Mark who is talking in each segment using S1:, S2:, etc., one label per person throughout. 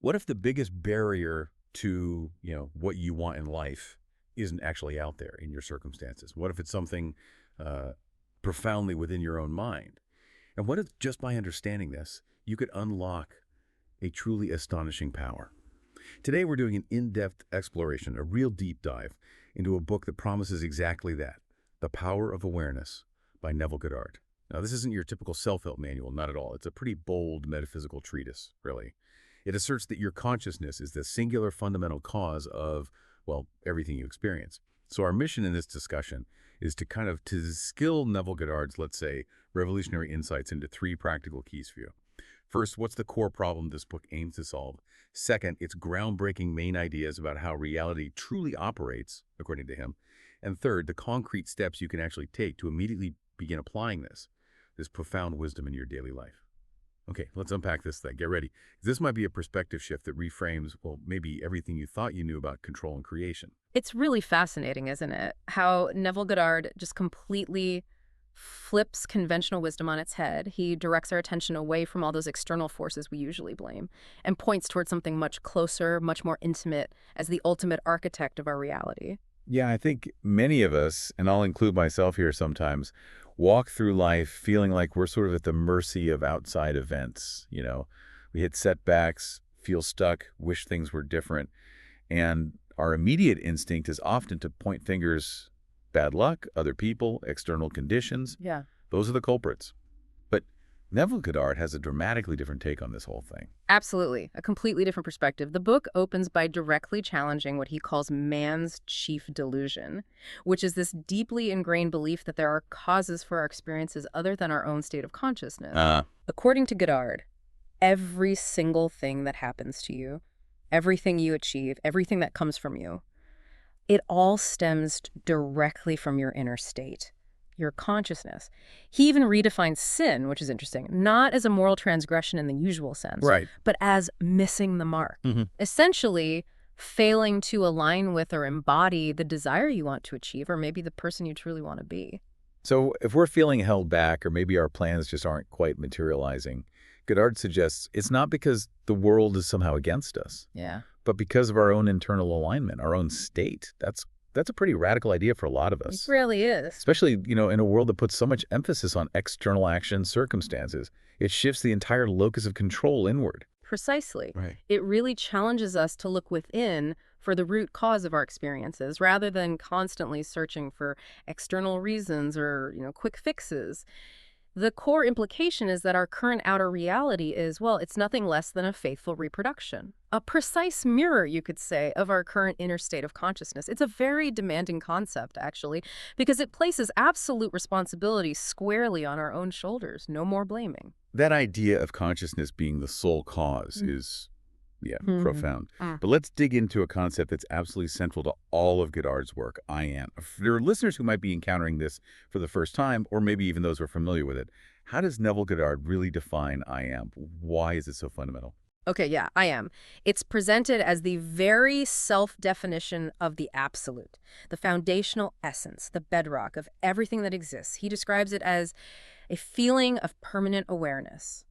S1: What if the biggest barrier to, what you want in life isn't actually out there in your circumstances? What if it's something uh, profoundly within your own mind? And what if just by understanding this, you could unlock a truly astonishing power? Today, we're doing an in-depth exploration, a real deep dive into a book that promises exactly that, The Power of Awareness by Neville Goddard. Now, this isn't your typical self-help manual, not at all. It's a pretty bold metaphysical treatise, really. It asserts that your consciousness is the singular fundamental cause of, well, everything you experience. So our mission in this discussion is to distill Neville Goddard's, let's say, revolutionary insights into three practical keys for you. First, what's the core problem this book aims to solve? Second, its groundbreaking main ideas about how reality truly operates, according to him. And third, the concrete steps you can actually take to immediately begin applying this profound wisdom in your daily life. Okay, let's unpack this thing. Get ready. This might be a perspective shift that reframes, well, maybe everything you thought you knew about control and creation.
S2: It's really fascinating, isn't it? How Neville Goddard just completely flips conventional wisdom on its head. He directs our attention away from all those external forces we usually blame and points towards something much closer, much more intimate as the ultimate architect of our reality.
S3: Yeah, I think many of us, and I'll include myself here sometimes, walk through life feeling like we're sort of at the mercy of outside events. We hit setbacks, feel stuck, wish things were different. And our immediate instinct is often to point fingers, bad luck, other people, external conditions.
S2: Yeah.
S3: Those are the culprits. But Neville Goddard has a dramatically different take on this whole thing.
S2: Absolutely. A completely different perspective. The book opens by directly challenging what he calls man's chief delusion, which is this deeply ingrained belief that there are causes for our experiences other than our own state of consciousness. According to Goddard, every single thing that happens to you, everything you achieve, everything that comes from you, it all stems directly from your inner state, your consciousness. He even redefines sin, which is interesting, not as a moral transgression in the usual sense,
S1: Right.
S2: but as missing the mark. Essentially, failing to align with or embody the desire you want to achieve, or maybe the person you truly want to be.
S3: So if we're feeling held back, or maybe our plans just aren't quite materializing, Goddard suggests it's not because the world is somehow against us,
S2: Yeah.
S3: but because of our own internal alignment, our own state. That's a pretty radical idea for a lot of us.
S2: It really is.
S3: Especially, in a world that puts so much emphasis on external action circumstances. It shifts the entire locus of control inward.
S2: Precisely.
S1: Right.
S2: It really challenges us to look within for the root cause of our experiences rather than constantly searching for external reasons or, quick fixes. The core implication is that our current outer reality is, well, it's nothing less than a faithful reproduction. A precise mirror, you could say, of our current inner state of consciousness. It's a very demanding concept, actually, because it places absolute responsibility squarely on our own shoulders. No more blaming.
S3: That idea of consciousness being the sole cause is, profound. But let's dig into a concept that's absolutely central to all of Goddard's work, I am. There are listeners who might be encountering this for the first time, or maybe even those who are familiar with it. How does Neville Goddard really define I am? Why is it so fundamental?
S2: Okay, yeah, I am. It's presented as the very self-definition of the absolute, the foundational essence, the bedrock of everything that exists. He describes it as a feeling of permanent awareness,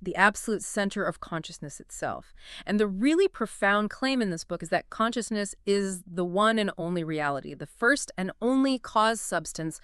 S2: the absolute center of consciousness itself. And the really profound claim in this book is that consciousness is the one and only reality, the first and only cause substance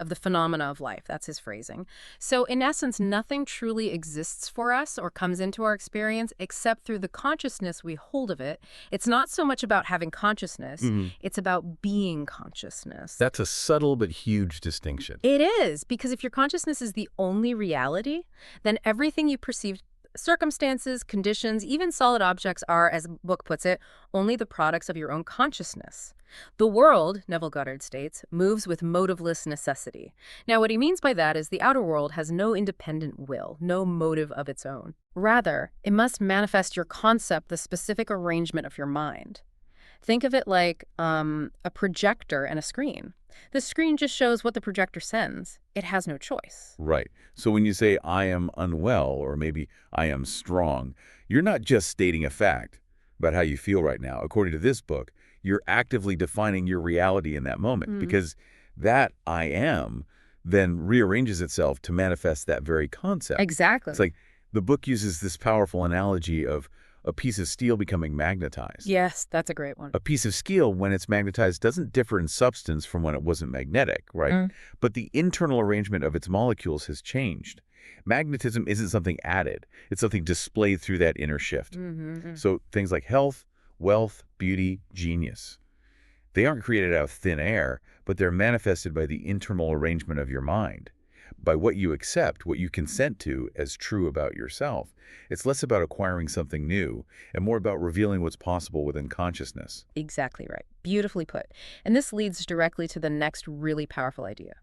S2: of the phenomena of life. That's his phrasing. So in essence, nothing truly exists for us or comes into our experience except through the consciousness we hold of it. It's not so much about having consciousness, it's about being consciousness.
S1: That's a subtle but huge distinction.
S2: It is, because if your consciousness is the only reality, then everything you perceive, circumstances, conditions, even solid objects are, as the book puts it, only the products of your own consciousness. The world, Neville Goddard states, moves with motiveless necessity. Now, what he means by that is the outer world has no independent will, no motive of its own. Rather, it must manifest your concept, the specific arrangement of your mind. Think of it like a projector and a screen. The screen just shows what the projector sends. It has no choice.
S3: Right. So when you say I am unwell, or maybe I am strong, you're not just stating a fact about how you feel right now. According to this book, you're actively defining your reality in that moment, because that I am then rearranges itself to manifest that very concept.
S2: Exactly.
S3: It's like the book uses this powerful analogy of a piece of steel becoming magnetized.
S2: Yes, that's a great one.
S3: A piece of steel, when it's magnetized, doesn't differ in substance from when it wasn't magnetic, right? But the internal arrangement of its molecules has changed. Magnetism isn't something added. It's something displayed through that inner shift. So things like health, wealth, beauty, genius. They aren't created out of thin air, but they're manifested by the internal arrangement of your mind, by what you accept, what you consent to as true about yourself. It's less about acquiring something new and more about revealing what's possible within consciousness.
S2: Exactly right. Beautifully put. And this leads directly to the next really powerful idea.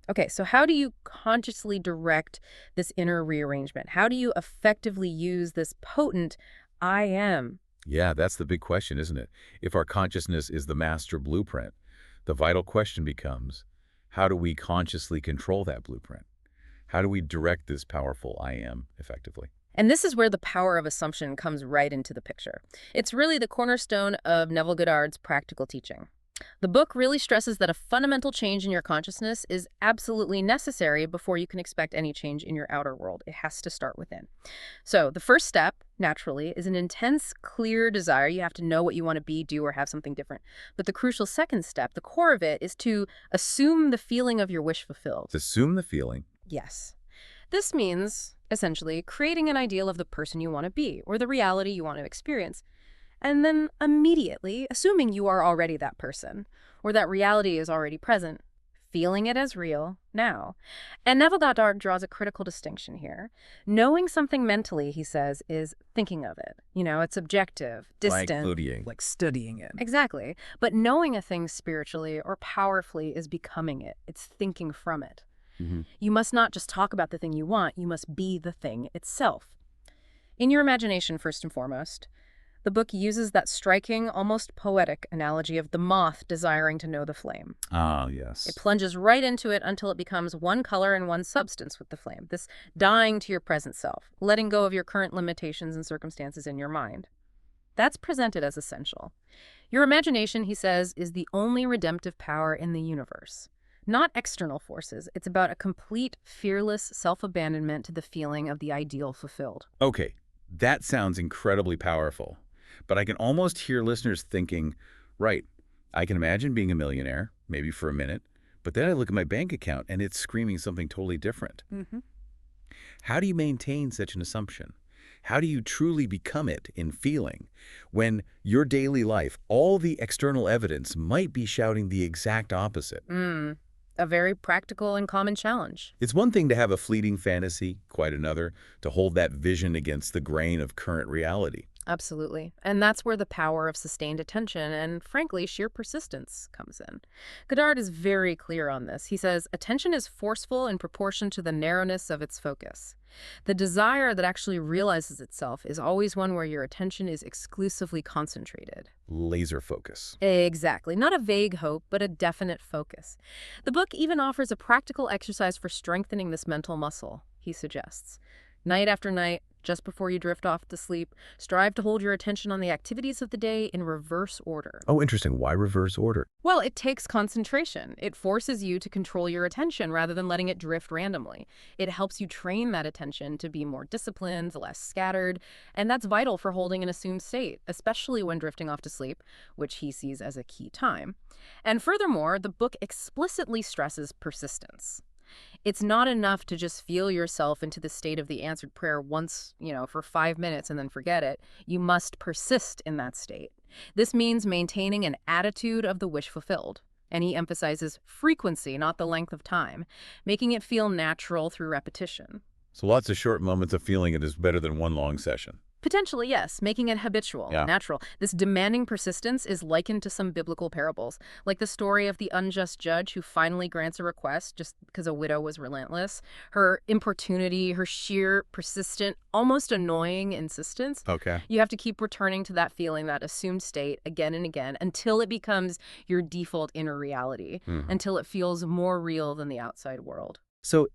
S2: Okay, so how do you consciously direct this inner rearrangement? How do you effectively use this potent I am?
S3: Yeah, that's the big question, isn't it? If our consciousness is the master blueprint, the vital question becomes, how do we consciously control that blueprint? How do we direct this powerful I am effectively?
S2: And this is where the power of assumption comes right into the picture. It's really the cornerstone of Neville Goddard's practical teaching. The book really stresses that a fundamental change in your consciousness is absolutely necessary before you can expect any change in your outer world. It has to start within. So the first step, naturally, is an intense, clear desire. You have to know what you want to be, do, or have something different. But the crucial second step, the core of it, is to assume the feeling of your wish fulfilled.
S3: Assume the feeling.
S2: Yes. This means, essentially, creating an ideal of the person you want to be, or the reality you want to experience. And then immediately, assuming you are already that person, or that reality is already present, feeling it as real now. And Neville Goddard draws a critical distinction here. Knowing something mentally, he says, is thinking of it. It's objective, distant.
S1: Like studying it.
S2: Exactly. But knowing a thing spiritually or powerfully is becoming it. It's thinking from it. You must not just talk about the thing you want, you must be the thing itself. In your imagination, first and foremost, the book uses that striking, almost poetic analogy of the moth desiring to know the flame.
S3: Ah, yes.
S2: It plunges right into it until it becomes one color and one substance with the flame, this dying to your present self, letting go of your current limitations and circumstances in your mind. That's presented as essential. Your imagination, he says, is the only redemptive power in the universe. Not external forces. It's about a complete, fearless self-abandonment to the feeling of the ideal fulfilled.
S3: Okay, that sounds incredibly powerful. But I can almost hear listeners thinking, right, I can imagine being a millionaire, maybe for a minute, but then I look at my bank account and it's screaming something totally different. How do you maintain such an assumption? How do you truly become it in feeling when your daily life, all the external evidence might be shouting the exact opposite?
S2: A very practical and common challenge.
S3: It's one thing to have a fleeting fantasy, quite another to hold that vision against the grain of current reality.
S2: Absolutely. And that's where the power of sustained attention and, frankly, sheer persistence comes in. Goddard is very clear on this. He says, attention is forceful in proportion to the narrowness of its focus. The desire that actually realizes itself is always one where your attention is exclusively concentrated.
S3: Laser focus.
S2: Exactly. Not a vague hope, but a definite focus. The book even offers a practical exercise for strengthening this mental muscle, he suggests. Night after night, just before you drift off to sleep, strive to hold your attention on the activities of the day in reverse order.
S3: Oh, interesting. Why reverse order?
S2: Well, it takes concentration. It forces you to control your attention rather than letting it drift randomly. It helps you train that attention to be more disciplined, less scattered, and that's vital for holding an assumed state, especially when drifting off to sleep, which he sees as a key time. And furthermore, the book explicitly stresses persistence. It's not enough to just feel yourself into the state of the answered prayer once, for 5 minutes and then forget it. You must persist in that state. This means maintaining an attitude of the wish fulfilled. And he emphasizes frequency, not the length of time, making it feel natural through repetition.
S3: So lots of short moments of feeling it is better than one long session.
S2: Potentially, yes, making it habitual, natural. This demanding persistence is likened to some biblical parables, like the story of the unjust judge who finally grants a request just because a widow was relentless. Her importunity, her sheer, persistent, almost annoying insistence.
S3: Okay.
S2: You have to keep returning to that feeling, that assumed state again and again until it becomes your default inner reality, until it feels more real than the outside world.
S4: So,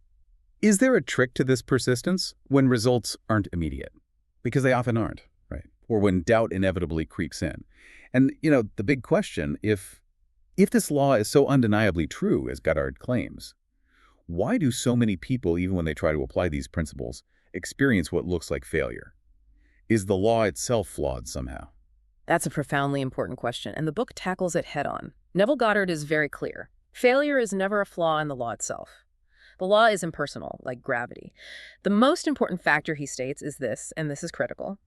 S4: is there a trick to this persistence when results aren't immediate? Because they often aren't, right? Or when doubt inevitably creeps in. And, the big question, if this law is so undeniably true, as Goddard claims, why do so many people, even when they try to apply these principles, experience what looks like failure? Is the law itself flawed somehow?
S2: That's a profoundly important question, and the book tackles it head-on. Neville Goddard is very clear. Failure is never a flaw in the law itself. The law is impersonal, like gravity. The most important factor, he states, is this, and this is critical.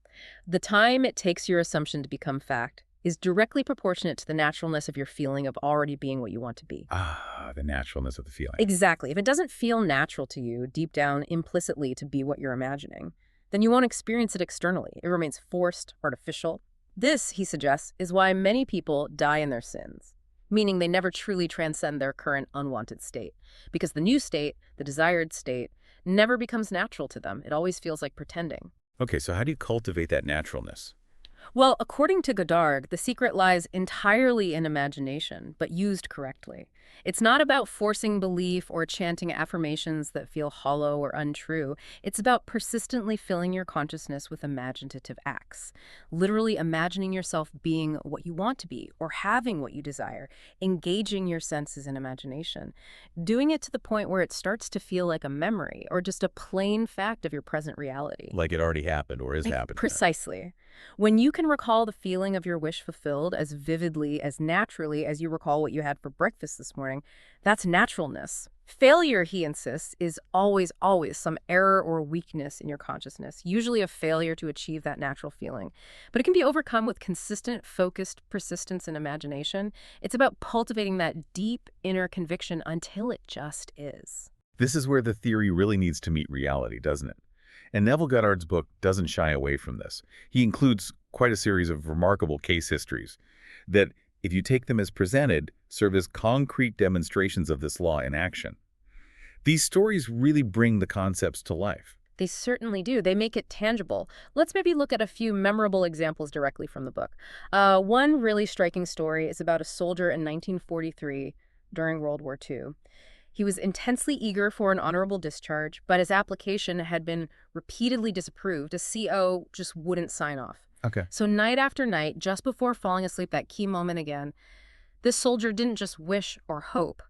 S2: The time it takes your assumption to become fact is directly proportionate to the naturalness of your feeling of already being what you want to be.
S4: Ah, the naturalness of the feeling.
S2: Exactly. If it doesn't feel natural to you, deep down, implicitly, to be what you're imagining, then you won't experience it externally. It remains forced, artificial. This, he suggests, is why many people die in their sins, meaning they never truly transcend their current unwanted state, because the new state, the desired state, never becomes natural to them. It always feels like pretending.
S4: Okay, so how do you cultivate that naturalness?
S2: Well, according to Goddard, the secret lies entirely in imagination, but used correctly. It's not about forcing belief or chanting affirmations that feel hollow or untrue. It's about persistently filling your consciousness with imaginative acts, literally imagining yourself being what you want to be or having what you desire, engaging your senses in imagination, doing it to the point where it starts to feel like a memory or just a plain fact of your present reality.
S4: Like it already happened or is happening.
S2: Precisely. When you can recall the feeling of your wish fulfilled as vividly, as naturally as you recall what you had for breakfast this morning, that's naturalness. Failure, he insists, is always some error or weakness in your consciousness, usually a failure to achieve that natural feeling. But it can be overcome with consistent, focused persistence and imagination. It's about cultivating that deep inner conviction until it just is.
S4: This is where the theory really needs to meet reality, doesn't it? And Neville Goddard's book doesn't shy away from this. He includes quite a series of remarkable case histories that, if you take them as presented, serve as concrete demonstrations of this law in action. These stories really bring the concepts to life.
S2: They certainly do. They make it tangible. Let's maybe look at a few memorable examples directly from the book. One really striking story is about a soldier in 1943 during World War II. He was intensely eager for an honorable discharge, but his application had been repeatedly disapproved. A CO just wouldn't sign off.
S4: Okay.
S2: So night after night, just before falling asleep, that key moment again, this soldier didn't just wish or hope.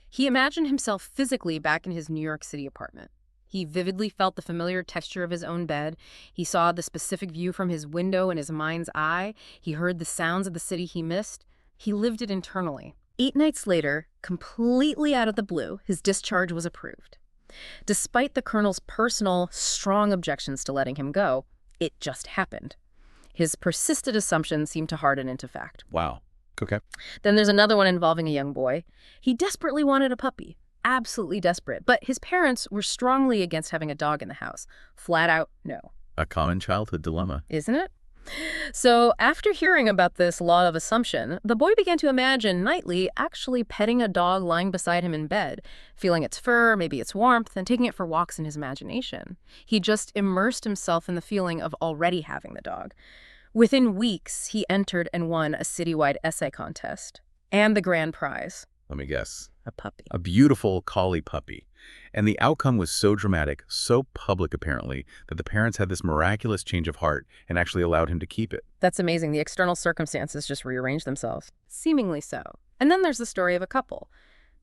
S2: He imagined himself physically back in his New York City apartment. He vividly felt the familiar texture of his own bed. He saw the specific view from his window in his mind's eye. He heard the sounds of the city he missed. He lived it internally. 8 nights later, completely out of the blue, his discharge was approved. Despite the colonel's personal, strong objections to letting him go, it just happened. His persistent assumptions seemed to harden into fact.
S4: Wow. Okay.
S2: Then there's another one involving a young boy. He desperately wanted a puppy, absolutely desperate, but his parents were strongly against having a dog in the house. Flat out, no.
S4: A common childhood dilemma.
S2: Isn't it? So after hearing about this law of assumption, the boy began to imagine nightly actually petting a dog lying beside him in bed, feeling its fur, maybe its warmth, and taking it for walks in his imagination. He just immersed himself in the feeling of already having the dog. Within weeks, he entered and won a citywide essay contest and the grand prize.
S4: Let me guess.
S2: A puppy.
S4: A beautiful collie puppy. And the outcome was so dramatic, so public apparently, that the parents had this miraculous change of heart and actually allowed him to keep it.
S2: That's amazing. The external circumstances just rearranged themselves. Seemingly so. And then there's the story of a couple.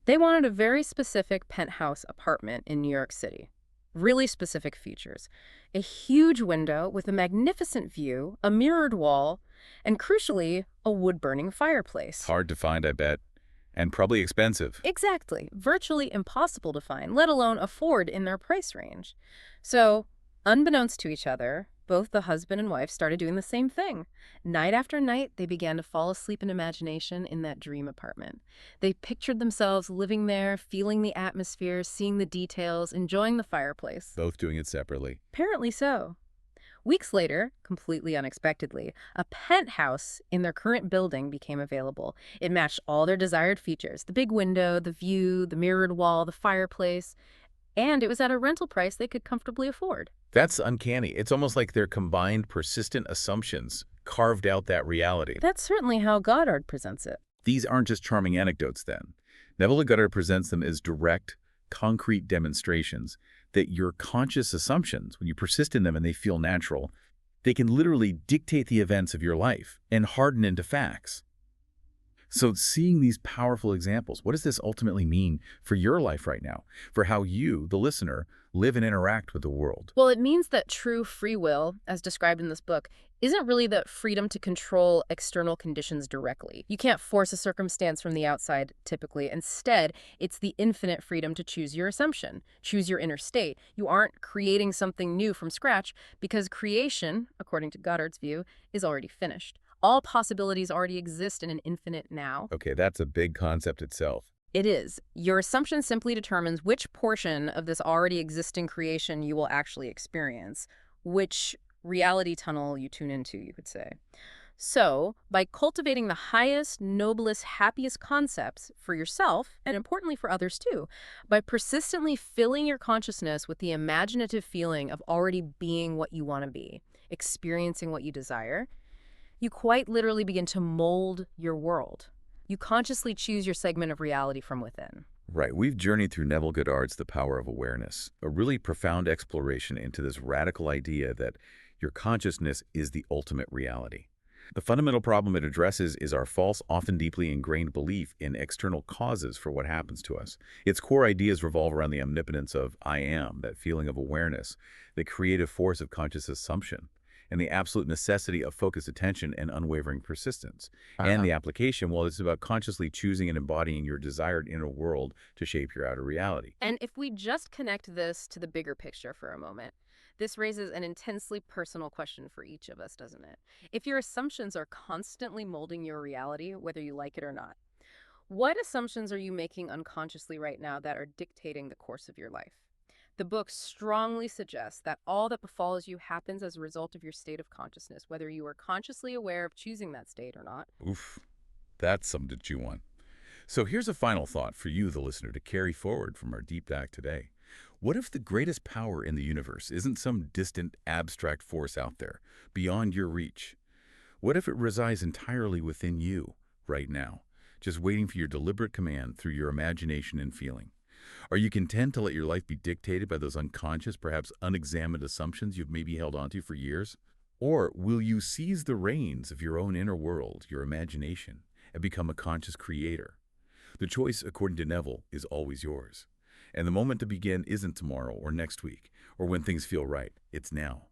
S2: They wanted a very specific penthouse apartment in New York City. Really specific features. A huge window with a magnificent view, a mirrored wall, and crucially, a wood-burning fireplace.
S4: Hard to find, I bet. And probably expensive.
S2: Exactly. Virtually impossible to find, let alone afford in their price range. So, unbeknownst to each other, both the husband and wife started doing the same thing. Night after night, they began to fall asleep in imagination in that dream apartment. They pictured themselves living there, feeling the atmosphere, seeing the details, enjoying the fireplace.
S4: Both doing it separately.
S2: Apparently so. Weeks later, completely unexpectedly, a penthouse in their current building became available. It matched all their desired features: the big window, the view, the mirrored wall, the fireplace, and it was at a rental price they could comfortably afford.
S4: That's uncanny. It's almost like their combined persistent assumptions carved out that reality.
S2: That's certainly how Goddard presents it.
S4: These aren't just charming anecdotes then. Neville Goddard presents them as direct, concrete demonstrations that your conscious assumptions, when you persist in them and they feel natural, they can literally dictate the events of your life and harden into facts.
S3: So seeing these powerful examples, what does this ultimately mean for your life right now? For how you, the listener, live and interact with the world?
S2: Well, it means that true free will, as described in this book, isn't really the freedom to control external conditions directly. You can't force a circumstance from the outside, typically. Instead, it's the infinite freedom to choose your assumption, choose your inner state. You aren't creating something new from scratch because creation, according to Goddard's view, is already finished. All possibilities already exist in an infinite now.
S3: Okay, that's a big concept itself.
S2: It is. Your assumption simply determines which portion of this already existing creation you will actually experience, which reality tunnel you tune into, you could say. So, by cultivating the highest, noblest, happiest concepts for yourself, and importantly for others too, by persistently filling your consciousness with the imaginative feeling of already being what you want to be, experiencing what you desire, you quite literally begin to mold your world. You consciously choose your segment of reality from within.
S3: Right, we've journeyed through Neville Goddard's The Power of Awareness, a really profound exploration into this radical idea that your consciousness is the ultimate reality. The fundamental problem it addresses is our false, often deeply ingrained belief in external causes for what happens to us. Its core ideas revolve around the omnipotence of I am, that feeling of awareness, the creative force of conscious assumption, and the absolute necessity of focused attention and unwavering persistence. And the application, well, it's about consciously choosing and embodying your desired inner world to shape your outer reality.
S2: And if we just connect this to the bigger picture for a moment, this raises an intensely personal question for each of us, doesn't it? If your assumptions are constantly molding your reality, whether you like it or not, what assumptions are you making unconsciously right now that are dictating the course of your life? The book strongly suggests that all that befalls you happens as a result of your state of consciousness, whether you are consciously aware of choosing that state or not.
S3: Oof, that's something to chew on. So here's a final thought for you, the listener, to carry forward from our deep dive today. What if the greatest power in the universe isn't some distant, abstract force out there, beyond your reach? What if it resides entirely within you, right now, just waiting for your deliberate command through your imagination and feeling? Are you content to let your life be dictated by those unconscious, perhaps unexamined assumptions you've maybe held onto for years? Or will you seize the reins of your own inner world, your imagination, and become a conscious creator? The choice, according to Neville, is always yours. And the moment to begin isn't tomorrow or next week, or when things feel right. It's now.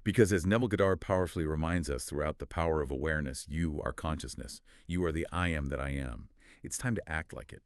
S3: Because as Neville Goddard powerfully reminds us throughout The Power of Awareness, you are consciousness. You are the I am that I am. It's time to act like it.